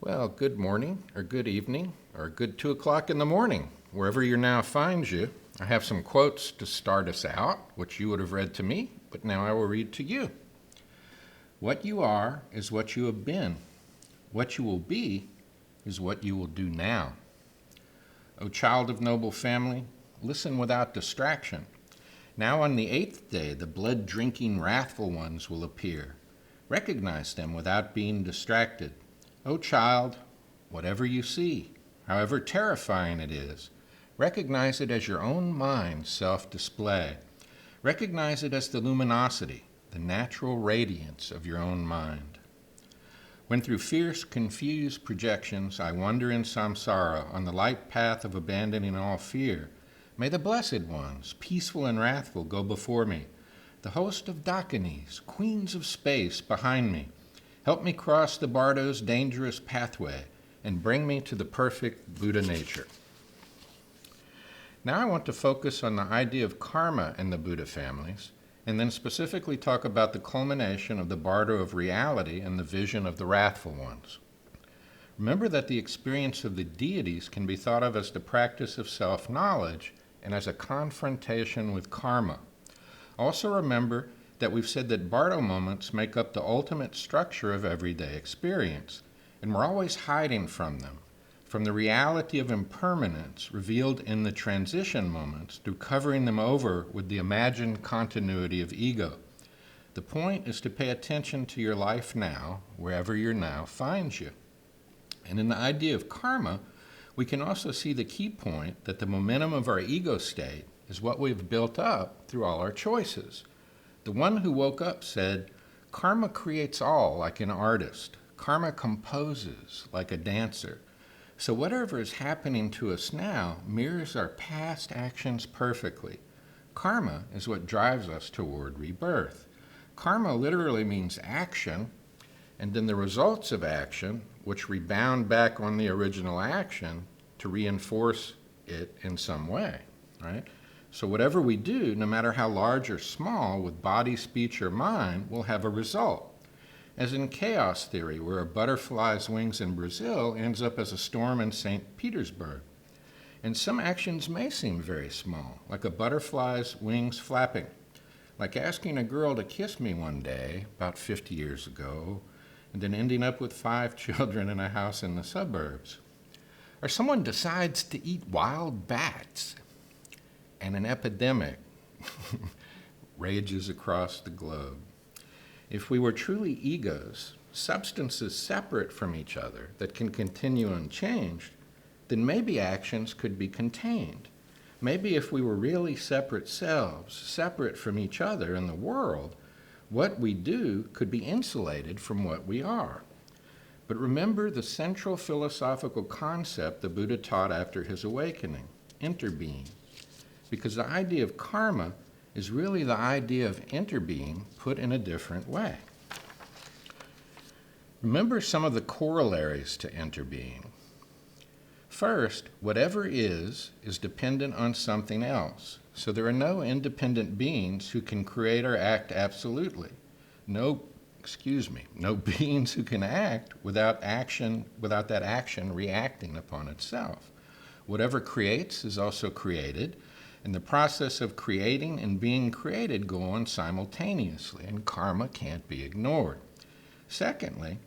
Well, good morning, or good evening, or good 2 o'clock in the morning, wherever your now finds you. I have some quotes to start us out, which you would have read to me, but now I will read to you. What you are is what you have been. What you will be is what you will do now. O child of noble family, listen without distraction. Now on the 8th day, the blood-drinking wrathful ones will appear. Recognize them without being distracted. O child, whatever you see, however terrifying it is, recognize it as your own mind's self-display. Recognize it as the luminosity, the natural radiance of your own mind. When through fierce, confused projections I wander in samsara on the light path of abandoning all fear, may the blessed ones, peaceful and wrathful, go before me, the host of Dakinis, queens of space, behind me. Help me cross the Bardo's dangerous pathway and bring me to the perfect Buddha nature. Now I want to focus on the idea of karma in the Buddha families, and then specifically talk about the culmination of the Bardo of reality and the vision of the wrathful ones. Remember that the experience of the deities can be thought of as the practice of self-knowledge and as a confrontation with karma. Also remember that we've said that Bardo moments make up the ultimate structure of everyday experience, and we're always hiding from them, from the reality of impermanence revealed in the transition moments through covering them over with the imagined continuity of ego. The point is to pay attention to your life now, wherever your now finds you. And in the idea of karma, we can also see the key point that the momentum of our ego state is what we've built up through all our choices. The one who woke up said, "Karma creates all like an artist. Karma composes like a dancer." So whatever is happening to us now mirrors our past actions perfectly. Karma is what drives us toward rebirth. Karma literally means action, and then the results of action, which rebound back on the original action to reinforce it in some way, right? So whatever we do, no matter how large or small, with body, speech, or mind, will have a result. As in chaos theory, where a butterfly's wings in Brazil ends up as a storm in St. Petersburg. And some actions may seem very small, like a butterfly's wings flapping, like asking a girl to kiss me one day, about 50 years ago, and then ending up with 5 children in a house in the suburbs. Or someone decides to eat wild bats, and an epidemic rages across the globe. If we were truly egos, substances separate from each other that can continue unchanged, then maybe actions could be contained. Maybe if we were really separate selves, separate from each other in the world, what we do could be insulated from what we are. But remember the central philosophical concept the Buddha taught after his awakening, interbeing. Because the idea of karma is really the idea of interbeing put in a different way. Remember some of the corollaries to interbeing. First, whatever is dependent on something else. So there are no independent beings who can create or act absolutely. No beings who can act without that action reacting upon itself. Whatever creates is also created, and the process of creating and being created go on simultaneously, and karma can't be ignored. Secondly,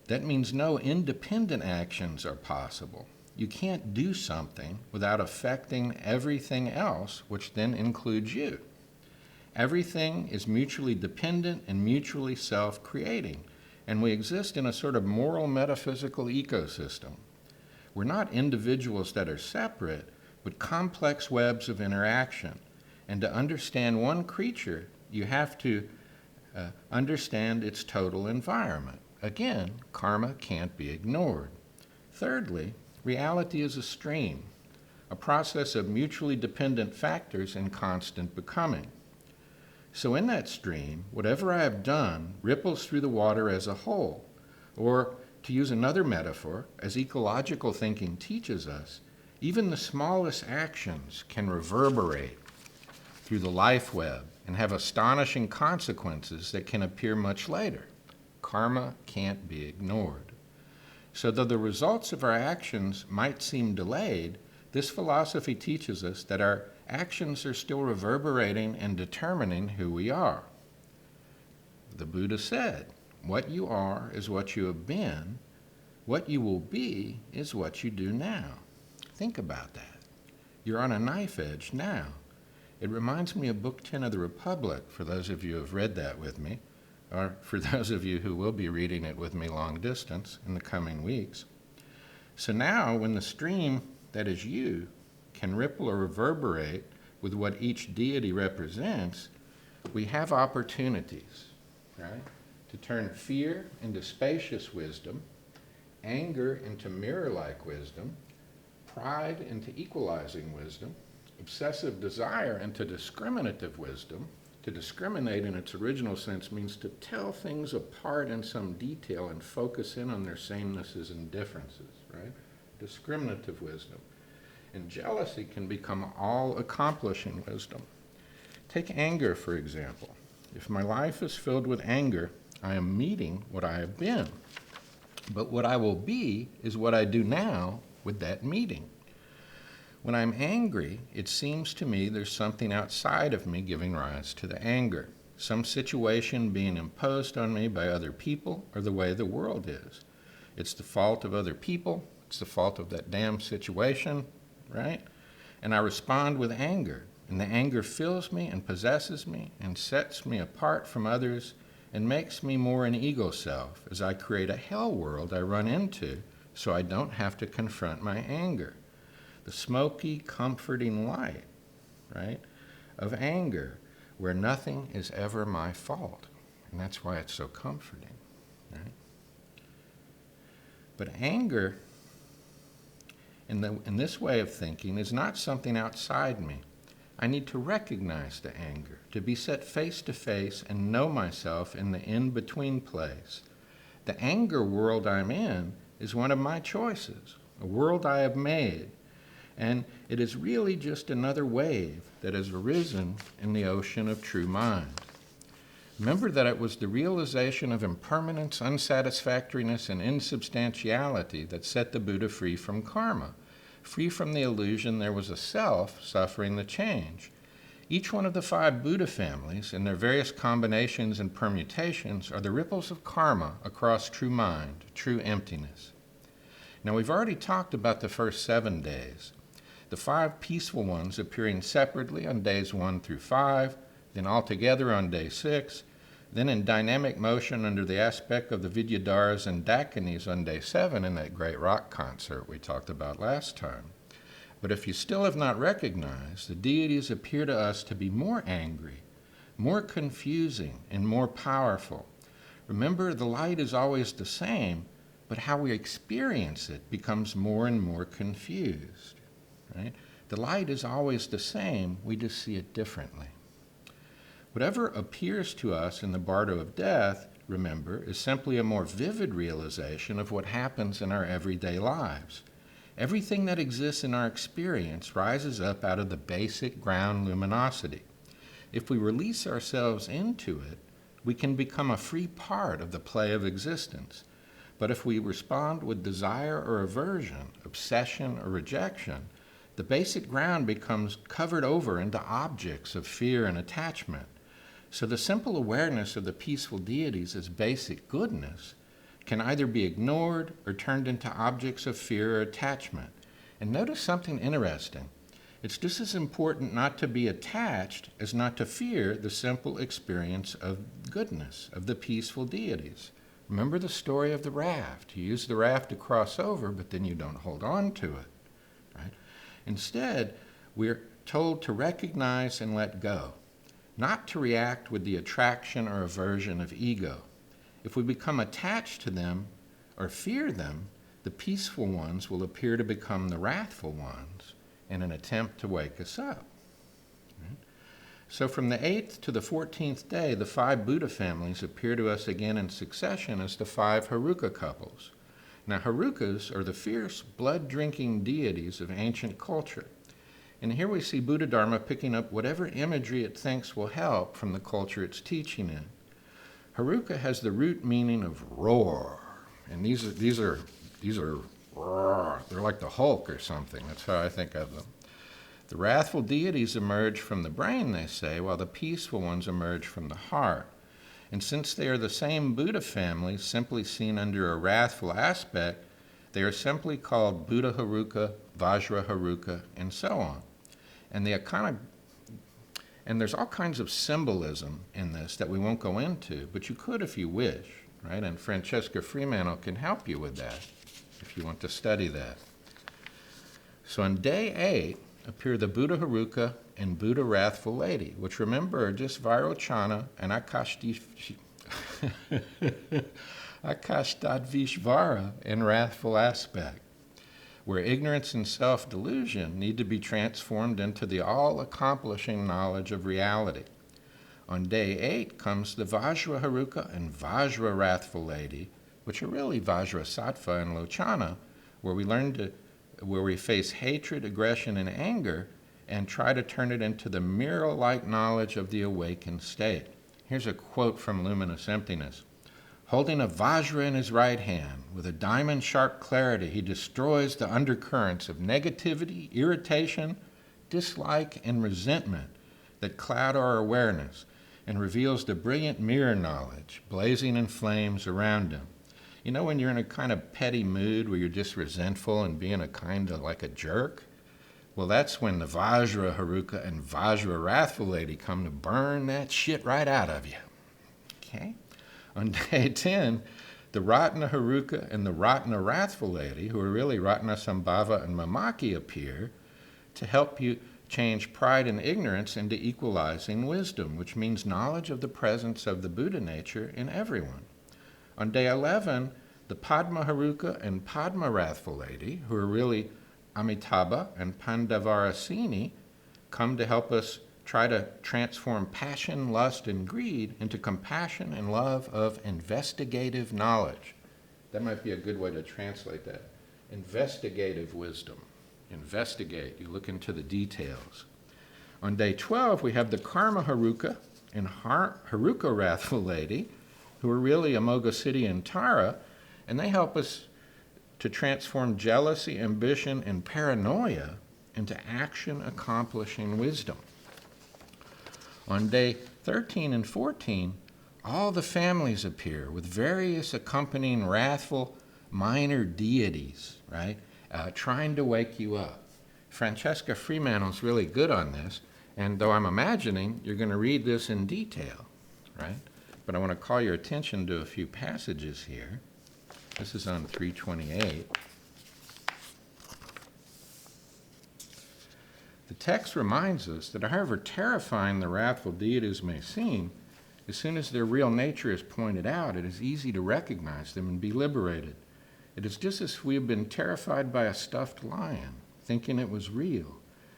that means no independent actions are possible. You can't do something without affecting everything else, which then includes you. Everything is mutually dependent and mutually self-creating, and we exist in a sort of moral metaphysical ecosystem. We're not individuals that are separate, but complex webs of interaction. And to understand one creature, you have to understand its total environment. Again, karma can't be ignored. Thirdly, reality is a stream, a process of mutually dependent factors in constant becoming. So in that stream, whatever I have done ripples through the water as a whole. Or, to use another metaphor, as ecological thinking teaches us, even the smallest actions can reverberate through the life web and have astonishing consequences that can appear much later. Karma can't be ignored. So though the results of our actions might seem delayed, this philosophy teaches us that our actions are still reverberating and determining who we are. The Buddha said, "What you are is what you have been. What you will be is what you do now." Think about that. You're on a knife edge now. It reminds me of Book 10 of the Republic, for those of you who have read that with me, or for those of you who will be reading it with me long distance in the coming weeks. So now, when the stream that is you can ripple or reverberate with what each deity represents, we have opportunities, right, to turn fear into spacious wisdom, anger into mirror-like wisdom, pride into equalizing wisdom, obsessive desire into discriminative wisdom. To discriminate in its original sense means to tell things apart in some detail and focus in on their samenesses and differences, right? Discriminative wisdom. And jealousy can become all-accomplishing wisdom. Take anger, for example. If my life is filled with anger, I am meeting what I have been. But what I will be is what I do now with that meeting. When I'm angry, it seems to me there's something outside of me giving rise to the anger, some situation being imposed on me by other people or the way the world is. It's the fault of other people. It's the fault of that damn situation, right? And I respond with anger, and the anger fills me and possesses me and sets me apart from others and makes me more an ego self as I create a hell world I run into so I don't have to confront my anger. The smoky, comforting light, right, of anger, where nothing is ever my fault. And that's why it's so comforting, right? But anger, in this way of thinking, is not something outside me. I need to recognize the anger, to be set face to face and know myself in the in-between place. The anger world I'm in is one of my choices, a world I have made. And it is really just another wave that has arisen in the ocean of true mind. Remember that it was the realization of impermanence, unsatisfactoriness, and insubstantiality that set the Buddha free from karma, free from the illusion there was a self suffering the change. Each one of the 5 Buddha families, in their various combinations and permutations, are the ripples of karma across true mind, true emptiness. Now, we've already talked about the first 7 days. The 5 peaceful ones appearing separately on days 1 through 5, then all together on day 6, then in dynamic motion under the aspect of the Vidyadharas and Dakinis on day 7 in that great rock concert we talked about last time. But if you still have not recognized, the deities appear to us to be more angry, more confusing, and more powerful. Remember, the light is always the same, but how we experience it becomes more and more confused. Right? The light is always the same, we just see it differently. Whatever appears to us in the bardo of death, remember, is simply a more vivid realization of what happens in our everyday lives. Everything that exists in our experience rises up out of the basic ground luminosity. If we release ourselves into it, we can become a free part of the play of existence. But if we respond with desire or aversion, obsession or rejection, the basic ground becomes covered over into objects of fear and attachment. So the simple awareness of the peaceful deities as basic goodness can either be ignored or turned into objects of fear or attachment. And notice something interesting. It's just as important not to be attached as not to fear the simple experience of goodness, of the peaceful deities. Remember the story of the raft. You use the raft to cross over, but then you don't hold on to it. Right? Instead, we're told to recognize and let go, not to react with the attraction or aversion of ego. If we become attached to them or fear them, the peaceful ones will appear to become the wrathful ones in an attempt to wake us up. Right? So from the 8th to the 14th day, the 5 Buddha families appear to us again in succession as the 5 Haruka couples. Now, Harukas are the fierce, blood-drinking deities of ancient culture. And here we see Buddha Dharma picking up whatever imagery it thinks will help from the culture it's teaching in. Haruka has the root meaning of roar. And these are these are, they're like the Hulk or something. That's how I think of them. The wrathful deities emerge from the brain, they say, while the peaceful ones emerge from the heart. And since they are the same Buddha family, simply seen under a wrathful aspect, they are simply called Buddha Haruka, Vajra Haruka, and so on. And and there's all kinds of symbolism in this that we won't go into, but you could if you wish, right? And Francesca Fremantle can help you with that if you want to study that. So on day 8 appear the Buddha Haruka and Buddha Wrathful Lady, which remember are just Vairochana and Akashtadvishvara in wrathful aspect, where ignorance and self-delusion need to be transformed into the all-accomplishing knowledge of reality. On day 8 comes the Vajra Haruka and Vajra Wrathful Lady, which are really Vajra Sattva and Lochana, where we face hatred, aggression, and anger, and try to turn it into the mirror-like knowledge of the awakened state. Here's a quote from Luminous Emptiness. Holding a Vajra in his right hand, with a diamond-sharp clarity, he destroys the undercurrents of negativity, irritation, dislike, and resentment that cloud our awareness, and reveals the brilliant mirror knowledge blazing in flames around him. You know when you're in a kind of petty mood where you're just resentful and being a kind of like a jerk? Well, that's when the Vajra Haruka and Vajra Wrathful Lady come to burn that shit right out of you. Okay? On day 10, the Ratna Haruka and the Ratna Wrathful Lady, who are really Ratna Sambhava and Mamaki, appear to help you change pride and ignorance into equalizing wisdom, which means knowledge of the presence of the Buddha nature in everyone. On day 11, the Padma Haruka and Padma Wrathful Lady, who are really Amitabha and Pandavarasini, come to help us try to transform passion, lust, and greed into compassion and love of investigative knowledge. That might be a good way to translate that. Investigative wisdom. Investigate. You look into the details. On day 12, we have the Karma Haruka and Haruka Wrathful Lady, who are really Amoghasiddhi and Tara, and they help us to transform jealousy, ambition, and paranoia into action-accomplishing wisdom. On day 13 and 14, all the families appear with various accompanying wrathful minor deities, right, trying to wake you up. Francesca Fremantle's really good on this, and though I'm imagining you're going to read this in detail, right, but I want to call your attention to a few passages here. This is on 328. The text reminds us that however terrifying the wrathful deities may seem, as soon as their real nature is pointed out, it is easy to recognize them and be liberated. It is just as if we have been terrified by a stuffed lion, thinking it was real.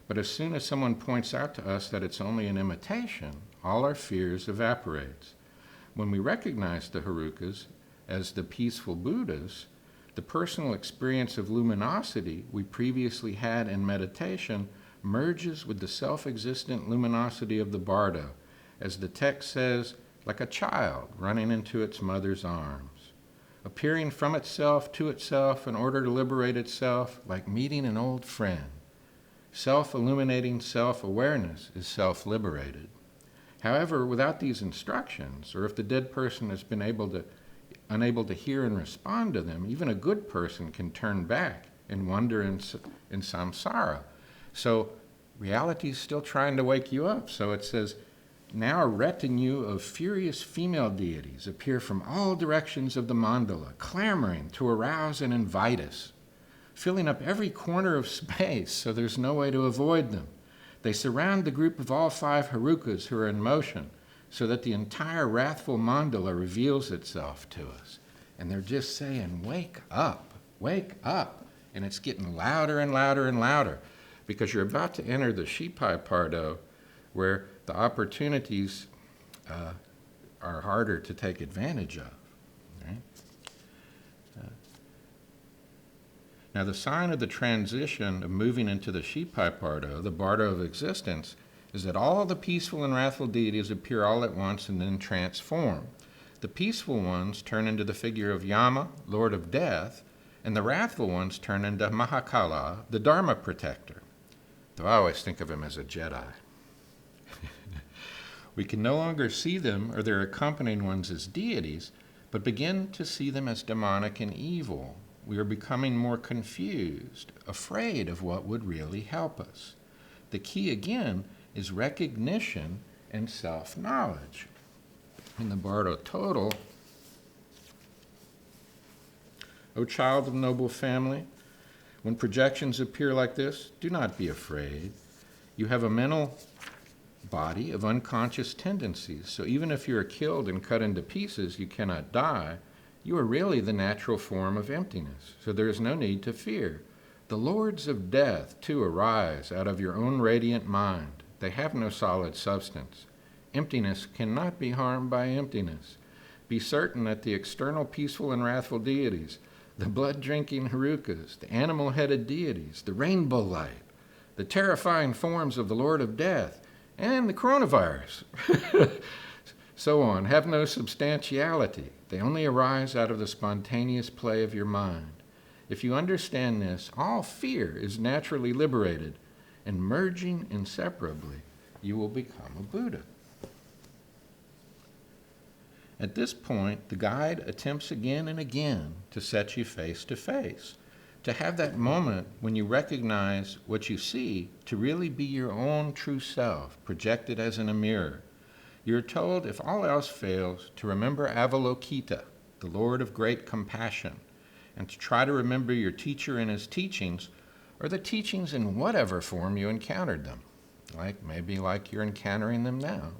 But as soon as someone points out to us that it's only an imitation, all our fears evaporates. When we recognize the Harukas as the peaceful Buddhas, the personal experience of luminosity we previously had in meditation merges with the self-existent luminosity of the Bardo, as the text says, like a child running into its mother's arms, appearing from itself to itself in order to liberate itself, like meeting an old friend. Self-illuminating self-awareness is self-liberated. However, without these instructions, or if the dead person has been unable to hear and respond to them, even a good person can turn back and wander in samsara. So reality is still trying to wake you up. So it says, now a retinue of furious female deities appear from all directions of the mandala, clamoring to arouse and invite us, filling up every corner of space so there's no way to avoid them. They surround the group of all 5 Harukas who are in motion so that the entire wrathful mandala reveals itself to us. And they're just saying, wake up, wake up. And it's getting louder and louder and louder, because you're about to enter the Shipai Pardo, where the opportunities are harder to take advantage of. Right? Now, the sign of the transition of moving into the Shipai Pardo, the Bardo of existence, is that all the peaceful and wrathful deities appear all at once and then transform. The peaceful ones turn into the figure of Yama, Lord of Death, And the wrathful ones turn into Mahakala, the Dharma protector. Though I always think of him as a Jedi. We can no longer see them or their accompanying ones as deities, but begin to see them as demonic and evil. We are becoming more confused, afraid of what would really help us. The key, again, is recognition and self-knowledge. In the Bardo Total, O child of noble family, when projections appear like this, do not be afraid. You have a mental body of unconscious tendencies, so even if you are killed and cut into pieces, you cannot die. You are really the natural form of emptiness, so there is no need to fear. The lords of death, too, arise out of your own radiant mind. They have no solid substance. Emptiness cannot be harmed by emptiness. Be certain that the external peaceful and wrathful deities, the blood-drinking Harukas, the animal-headed deities, the rainbow light, the terrifying forms of the Lord of Death, and the coronavirus, so on, have no substantiality. They only arise out of the spontaneous play of your mind. If you understand this, all fear is naturally liberated, and merging inseparably, you will become a Buddha. At this point, the guide attempts again and again to set you face to face, to have that moment when you recognize what you see to really be your own true self, projected as in a mirror. You're told, if all else fails, to remember Avalokita, the Lord of great compassion, and to try to remember your teacher and his teachings, or the teachings in whatever form you encountered them, maybe like you're encountering them now.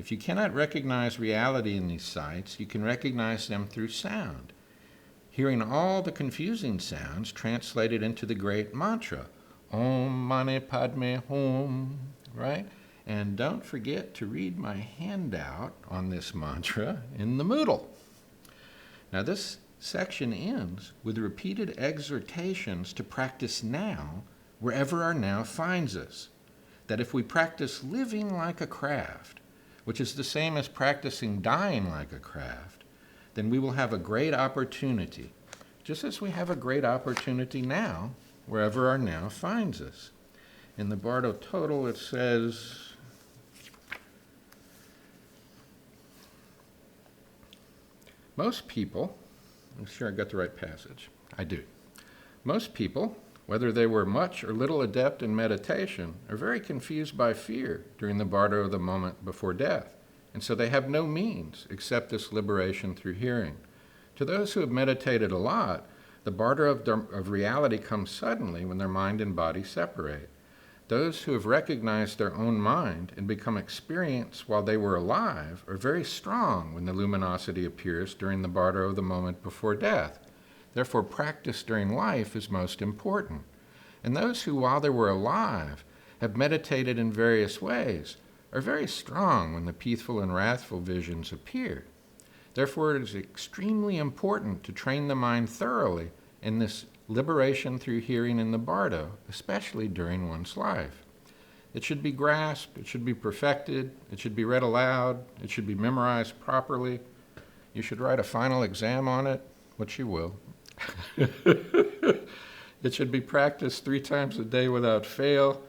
If you cannot recognize reality in these sights, you can recognize them through sound, hearing all the confusing sounds translated into the great mantra, Om Mani Padme Hum, right? And don't forget to read my handout on this mantra in the Moodle. Now this section ends with repeated exhortations to practice now wherever our now finds us. That if we practice living like a craft, which is the same as practicing dying like a craft, then we will have a great opportunity, just as we have a great opportunity now, wherever our now finds us. In the Bardo Total, it says, most people, I'm sure I got the right passage. I do. Most people, whether they were much or little adept in meditation, are very confused by fear during the bardo of the moment before death, and so they have no means except this liberation through hearing. To those who have meditated a lot, the bardo of reality comes suddenly when their mind and body separate. Those who have recognized their own mind and become experienced while they were alive are very strong when the luminosity appears during the bardo of the moment before death. Therefore, practice during life is most important. And those who, while they were alive, have meditated in various ways are very strong when the peaceful and wrathful visions appear. Therefore, it is extremely important to train the mind thoroughly in this liberation through hearing in the bardo, especially during one's life. It should be grasped, it should be perfected, it should be read aloud, it should be memorized properly. You should write a final exam on it, which you will. It should be practiced 3 times a day without fail.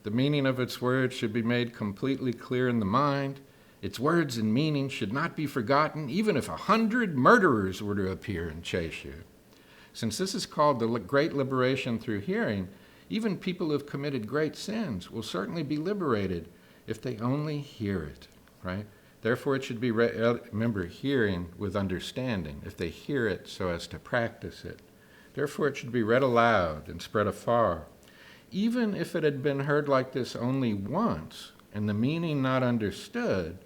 The meaning of its words should be made completely clear in the mind. Its words and meaning should not be forgotten, even if 100 murderers were to appear and chase you. Since this is called the great liberation through hearing, even people who have committed great sins will certainly be liberated if they only hear it, right? Therefore, it should be, remember, hearing with understanding, if they hear it so as to practice it. Therefore, it should be read aloud and spread afar. Even if it had been heard like this only once and the meaning not understood,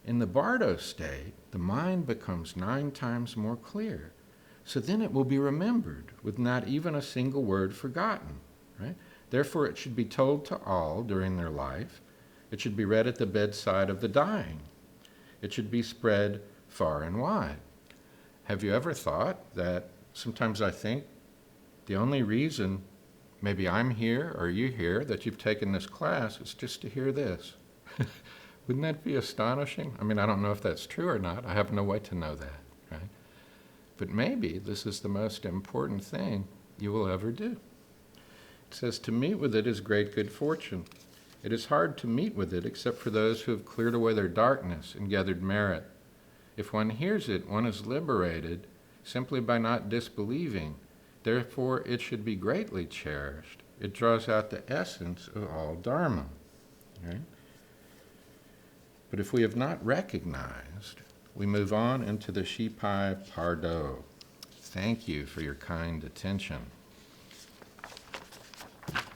in the bardo state, the mind becomes 9 times more clear. So then it will be remembered with not even a single word forgotten, right? Therefore, it should be told to all during their life. It should be read at the bedside of the dying. It should be spread far and wide. Have you ever thought that sometimes I think the only reason maybe I'm here or you here that you've taken this class is just to hear this? Wouldn't that be astonishing? I mean, I don't know if that's true or not. I have no way to know that, right? But maybe this is the most important thing you will ever do. It says, to meet with it is great good fortune. It is hard to meet with it except for those who have cleared away their darkness and gathered merit. If one hears it, one is liberated simply by not disbelieving. Therefore, it should be greatly cherished. It draws out the essence of all Dharma. Right? But if we have not recognized, we move on into the Shipai Pardo. Thank you for your kind attention.